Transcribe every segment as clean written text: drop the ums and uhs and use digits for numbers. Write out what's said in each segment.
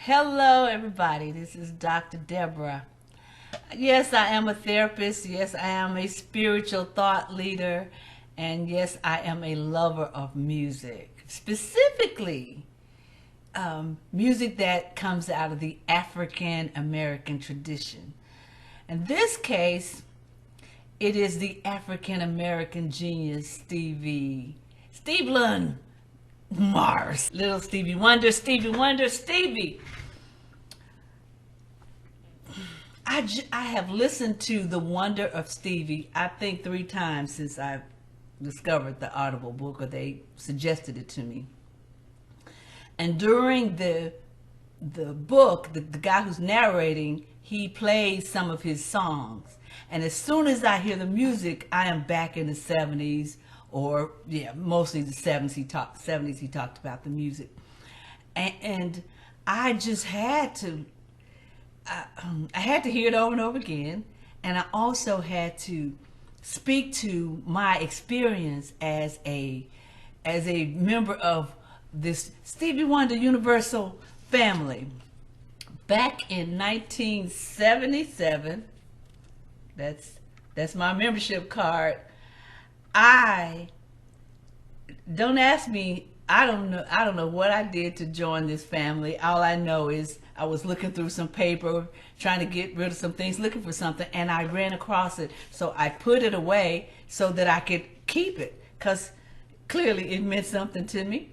Hello, everybody. This is Dr. Deborah. Yes, I am a therapist. Yes, I am a spiritual thought leader. And yes, I am a lover of music. Specifically, music that comes out of the African American tradition. In this case, it is the African American genius Steve Mars. Little Stevie Wonder, Stevie. I have listened to The Wonder of Stevie, I think 3 times since I discovered the Audible book, or they suggested it to me. And during the book, the guy who's narrating, he plays some of his songs. And as soon as I hear the music, I am back in the 70s, or mostly the 70s. He talked about the music. And I just had to I had to hear it over and over again, and I also had to speak to my experience as a member of this Stevie Wonder Universal family. Back in 1977, that's my membership card. Don't ask me. I don't know what I did to join this family. All I know is I was looking through some paper, trying to get rid of some things, looking for something, and I ran across it. So I put it away so that I could keep it, because clearly it meant something to me.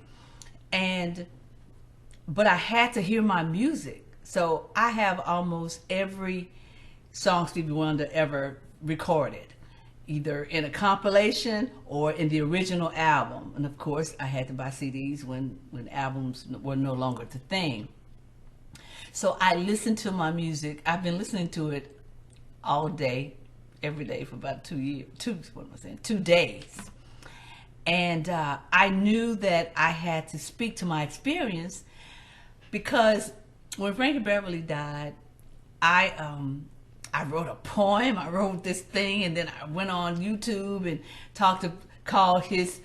But I had to hear my music. So I have almost every song Stevie Wonder ever recorded, either in a compilation or in the original album. And of course, I had to buy CDs when albums were no longer the thing. So I listened to my music. I've been listening to it all day, every day for about 2 days. And I knew that I had to speak to my experience, because when Frankie Beverly died, I wrote a poem. I wrote this thing, and then I went on YouTube and called his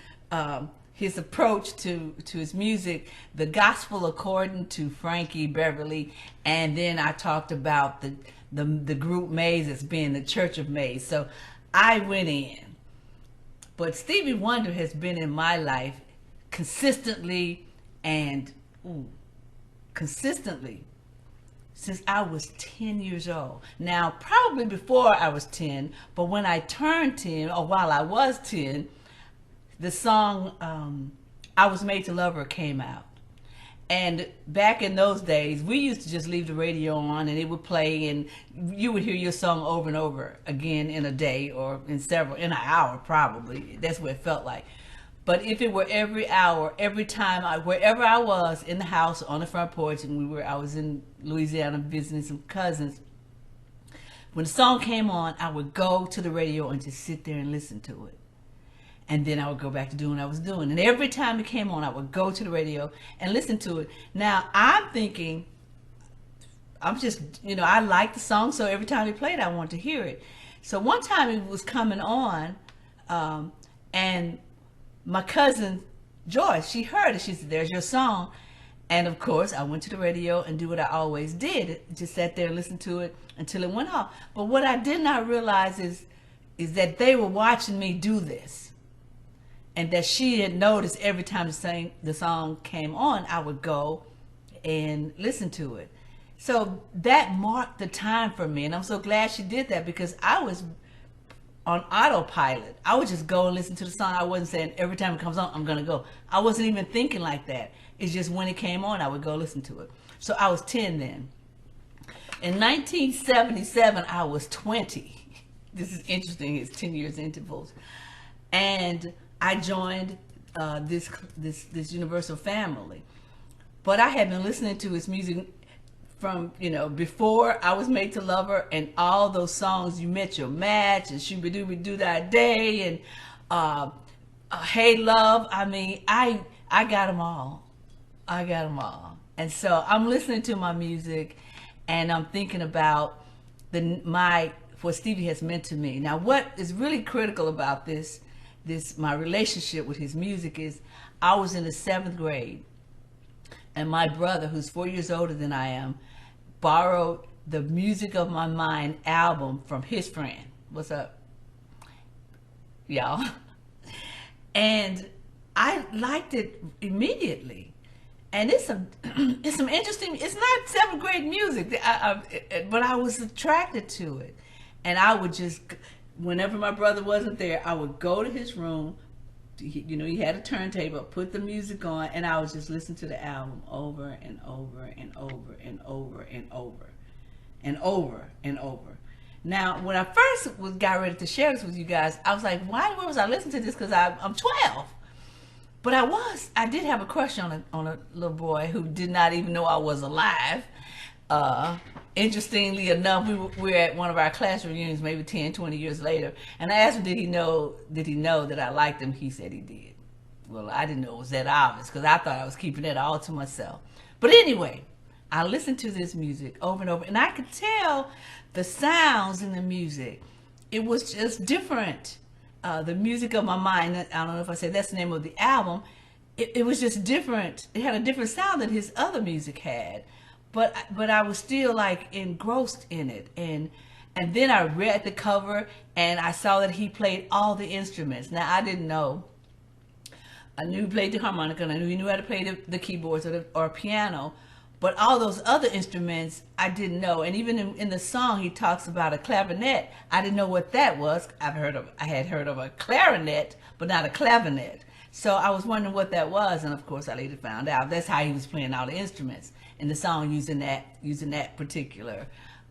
approach to his music the gospel according to Frankie Beverly. And then I talked about the group Maze as being the Church of Maze. So I went in. But Stevie Wonder has been in my life consistently since I was 10 years old. Now, probably before I was 10, but when I turned 10, or while I was 10, the song I Was Made to Love Her came out. And back in those days, we used to just leave the radio on and it would play, and you would hear your song over and over again in a day, or in an hour probably. That's what it felt like. But if it were every hour, every time, wherever I was in the house, on the front porch, and I was in Louisiana visiting some cousins, when the song came on, I would go to the radio and just sit there and listen to it. And then I would go back to doing what I was doing. And every time it came on, I would go to the radio and listen to it. Now, I'm thinking, I like the song, so every time they played, I wanted to hear it. So one time it was coming on, and my cousin Joyce, she heard it. She said, "There's your song." And of course, I went to the radio and did what I always did. Just sat there and listened to it until it went off. But what I did not realize is that they were watching me do this. And that she had noticed every time the song came on, I would go and listen to it. So that marked the time for me. And I'm so glad she did that, because I was on autopilot. I would just go and listen to the song. I wasn't saying every time it comes on, I'm going to go. I wasn't even thinking like that. It's just when it came on, I would go listen to it. So I was 10 then. In 1977, I was 20. This is interesting, it's 10 years intervals. And I joined this Universal family. But I had been listening to his music from, before I Was Made to Love Her, and all those songs, You Met Your Match, and Shooby-Dooby-Doo That Day, and Hey Love. I mean, I got them all. And so I'm listening to my music, and I'm thinking about what Stevie has meant to me. Now, what is really critical about my relationship with his music is, I was in the 7th grade, And my brother, who's 4 years older than I am, borrowed the Music of My Mind album from his friend. What's up, y'all? And I liked it immediately. And it's some interesting. It's not seventh grade music, but I was attracted to it. And I would just, whenever my brother wasn't there, I would go to his room. He had a turntable, put the music on, and I would just listen to the album over and over and over and over and over and over and over. Now, when I first got ready to share this with you guys, I was like, why was I listening to this? Because I'm 12. But I did have a crush on a little boy who did not even know I was alive. Interestingly enough, we were at one of our class reunions maybe 10, 20 years later, and I asked him, did he know that I liked him? He said he did. Well, I didn't know it was that obvious because I thought I was keeping it all to myself. But anyway, I listened to this music over and over, and I could tell the sounds in the music. It was just different. The Music of My Mind, I don't know if I said that's the name of the album, it was just different. It had a different sound than his other music had. But I was still like engrossed in it. And then I read the cover and I saw that he played all the instruments. Now, I didn't know. I knew he played the harmonica, and I knew he knew how to play the keyboards or piano. But all those other instruments, I didn't know. And even in the song, he talks about a clarinet. I didn't know what that was. I had heard of a clarinet, but not a clavinet. So I was wondering what that was. And of course, I later found out that's how he was playing all the instruments in the song, using that particular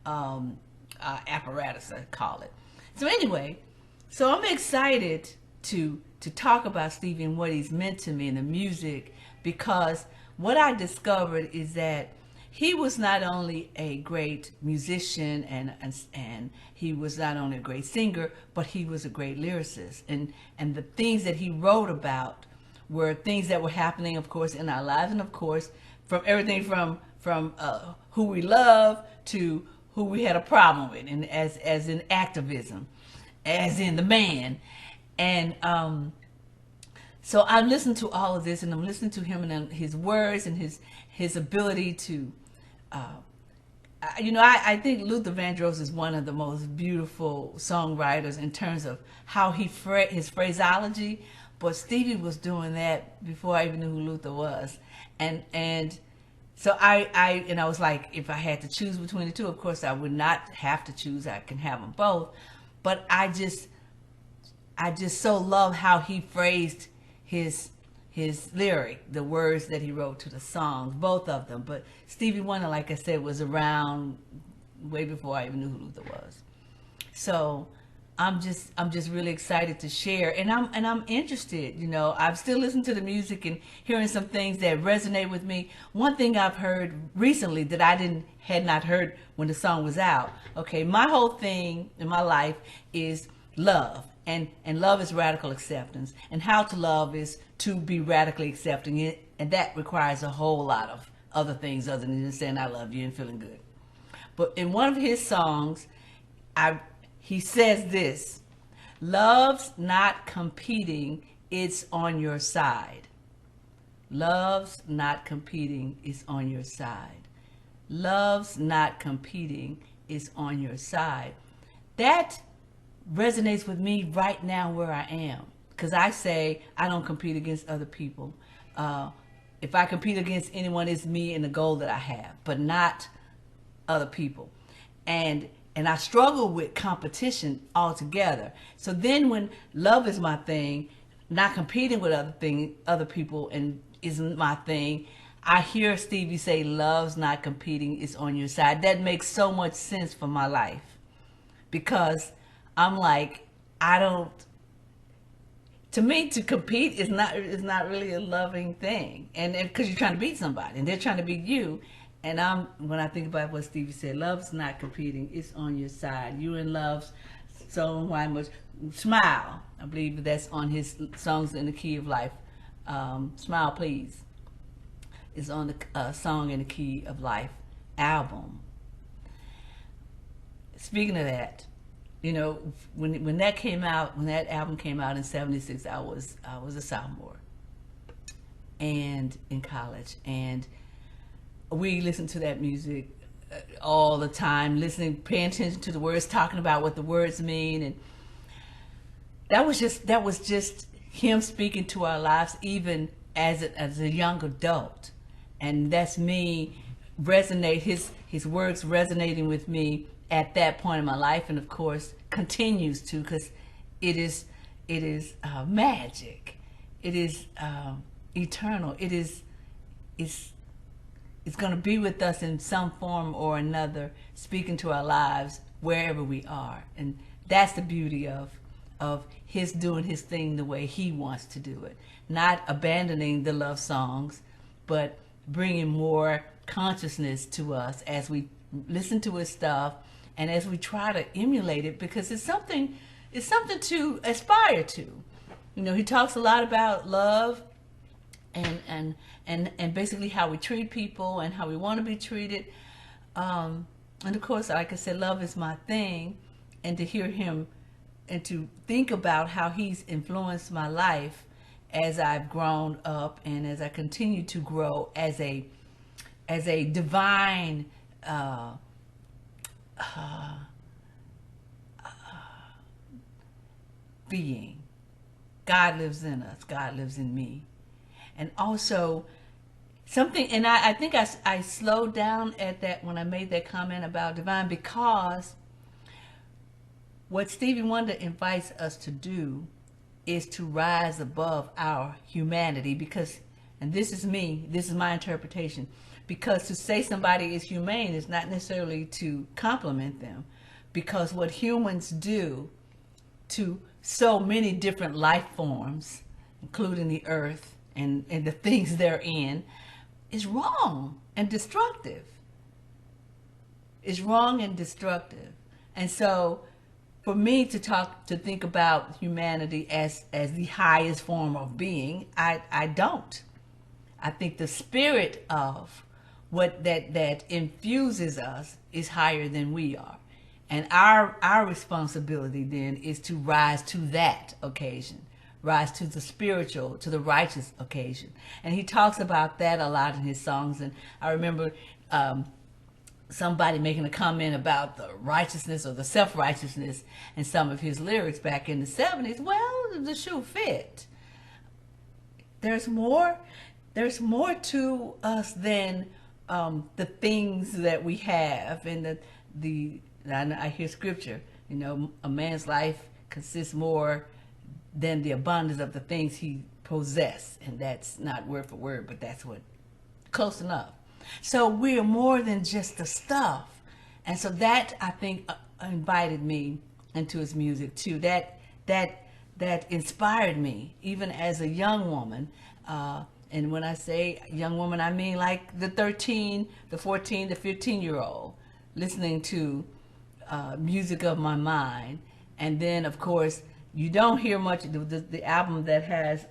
apparatus, I call it. So anyway, so I'm excited to talk about Stevie and what he's meant to me in the music, because what I discovered is that he was not only a great musician and he was not only a great singer, but he was a great lyricist. And the things that he wrote about were things that were happening, of course, in our lives, and of course, from everything from who we love to who we had a problem with, and as in activism, as in the man. And so I listened to all of this, and I'm listening to him and his words and his ability to, I think Luther Vandross is one of the most beautiful songwriters in terms of how his phraseology. But Stevie was doing that before I even knew who Luther was, and so I was like, if I had to choose between the two, of course I would not have to choose. I can have them both, but I just so love how he phrased his lyric, the words that he wrote to the songs, both of them. But Stevie Wonder, like I said, was around way before I even knew who Luther was. So I'm just really excited to share, and I'm interested. I've still listened to the music and hearing some things that resonate with me. One thing I've heard recently that I had not heard when the song was out. Okay, my whole thing in my life is love. And love is radical acceptance. And how to love is to be radically accepting it. And that requires a whole lot of other things other than just saying I love you and feeling good. But in one of his songs, he says this: love's not competing, it's on your side. Love's not competing, it's on your side. Love's not competing, it's on your side. That resonates with me right now where I am, because I say I don't compete against other people. If I compete against anyone, it's me and the goal that I have, but not other people. And I struggle with competition altogether. So then when love is my thing, not competing with other people and isn't my thing, I hear Stevie say love's not competing, it's on your side. That makes so much sense for my life, because I'm like, to me, to compete is not really a loving thing. And because you're trying to beat somebody and they're trying to beat you. And when I think about what Stevie said, love's not competing, it's on your side. You in love's so why much smile. I believe that's on his Songs in the Key of Life. Smile Please is on the Song in the Key of Life album. Speaking of that, when that came out, when that album came out in '76, I was a sophomore and in college, and we listen to that music all the time, listening, paying attention to the words, talking about what the words mean, and that was just him speaking to our lives, even as a young adult, and that's me resonate his words resonating with me at that point in my life, and of course continues to, because it is magic, it is eternal, it's going to be with us in some form or another, speaking to our lives wherever we are. And that's the beauty of his doing his thing the way he wants to do it. Not abandoning the love songs, but bringing more consciousness to us as we listen to his stuff and as we try to emulate it, because it's something to aspire to. You know, he talks a lot about love and basically how we treat people and how we want to be treated. And of course, like I said, love is my thing. And to hear him and to think about how he's influenced my life as I've grown up and as I continue to grow as a divine being. God lives in us. God lives in me. And also something, and I think I slowed down at that when I made that comment about divine, because what Stevie Wonder invites us to do is to rise above our humanity, because, and this is me, this is my interpretation, because to say somebody is humane is not necessarily to compliment them, because what humans do to so many different life forms, including the earth and the things they're in, is wrong and destructive. It's wrong and destructive. And so for me to think about humanity as the highest form of being, I don't. I think the spirit of what that infuses us is higher than we are. And our responsibility then is to rise to that occasion, rise to the spiritual, to the righteous occasion. And he talks about that a lot in his songs. And I remember somebody making a comment about the righteousness or the self-righteousness in some of his lyrics back in the 70s. Well, the shoe fit. There's more to us than the things that we have, and I hear scripture, you know, a man's life consists more than the abundance of the things he possesses. And that's not word for word, but that's what, close enough. So we're more than just the stuff. And so that, I think, invited me into his music too. That inspired me, even as a young woman. And when I say young woman, I mean like the 13, the 14, the 15-year-old, listening to music of my mind. And then, of course, you don't hear much. The album that has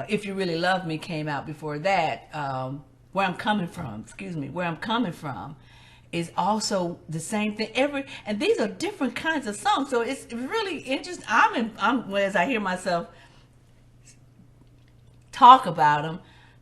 If You Really Love Me came out before that. Where I'm coming from is also the same thing. And these are different kinds of songs. So it's really interesting. As I hear myself talk about them,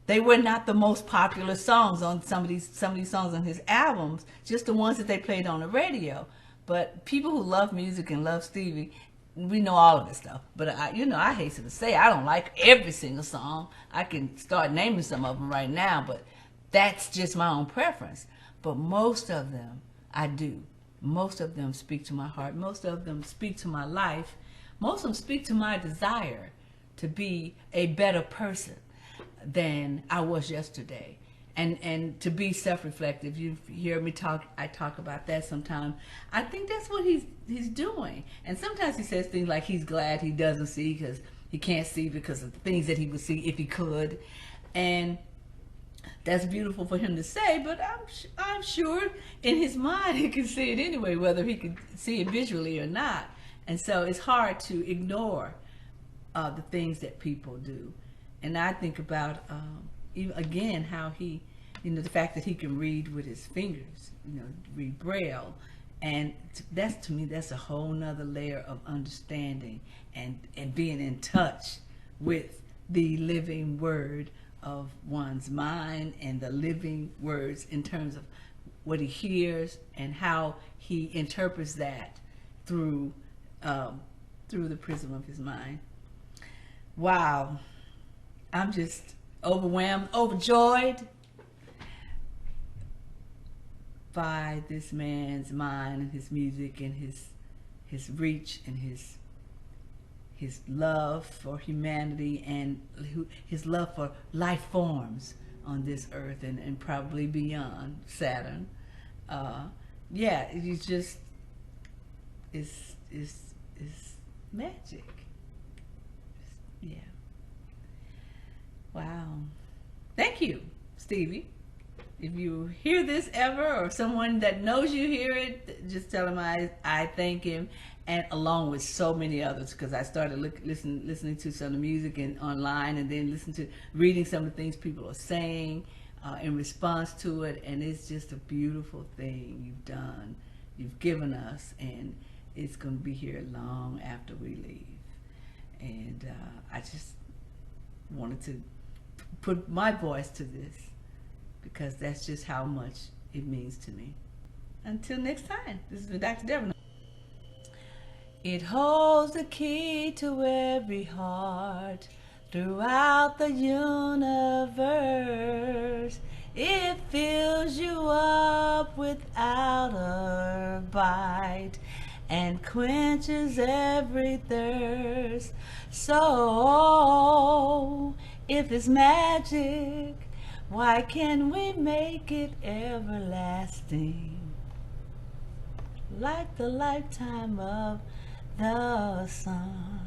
they were not the most popular songs on some of these songs on his albums, just the ones that they played on the radio. But people who love music and love Stevie, we know all of this stuff. But I hasten to say, I don't like every single song. I can start naming some of them right now, but that's just my own preference. But most of them I do. Most of them speak to my heart. Most of them speak to my life. Most of them speak to my desire to be a better person than I was yesterday. And to be self-reflective. You hear me talk, I talk about that sometimes. I think that's what he's doing. And sometimes he says things like he's glad he doesn't see because he can't see because of the things that he would see if he could. And that's beautiful for him to say, but I'm sure in his mind he can see it anyway, whether he can see it visually or not. And so it's hard to ignore the things that people do. And I think about, again, how he, the fact that he can read with his fingers, read Braille. And to me, that's a whole nother layer of understanding and being in touch with the living word of one's mind and the living words in terms of what he hears and how he interprets that through the prism of his mind. Wow, I'm just overwhelmed, overjoyed by this man's mind and his music and his reach and his love for humanity and his love for life forms on this earth and probably beyond Saturn. Yeah, it's just it's magic. Yeah. Wow. Thank you, Stevie. If you hear this ever, or someone that knows you hear it, just tell him I thank him, and along with so many others, because I started listening to some of the music and online, and then reading some of the things people are saying in response to it, and it's just a beautiful thing you've done, you've given us, and it's going to be here long after we leave. And I just wanted to put my voice to this, because that's just how much it means to me. Until next time, this has been Dr. Deborah. It holds the key to every heart throughout the universe. It fills you up without a bite and quenches every thirst. So, if it's magic, why can't we make it everlasting? Like the lifetime of the sun.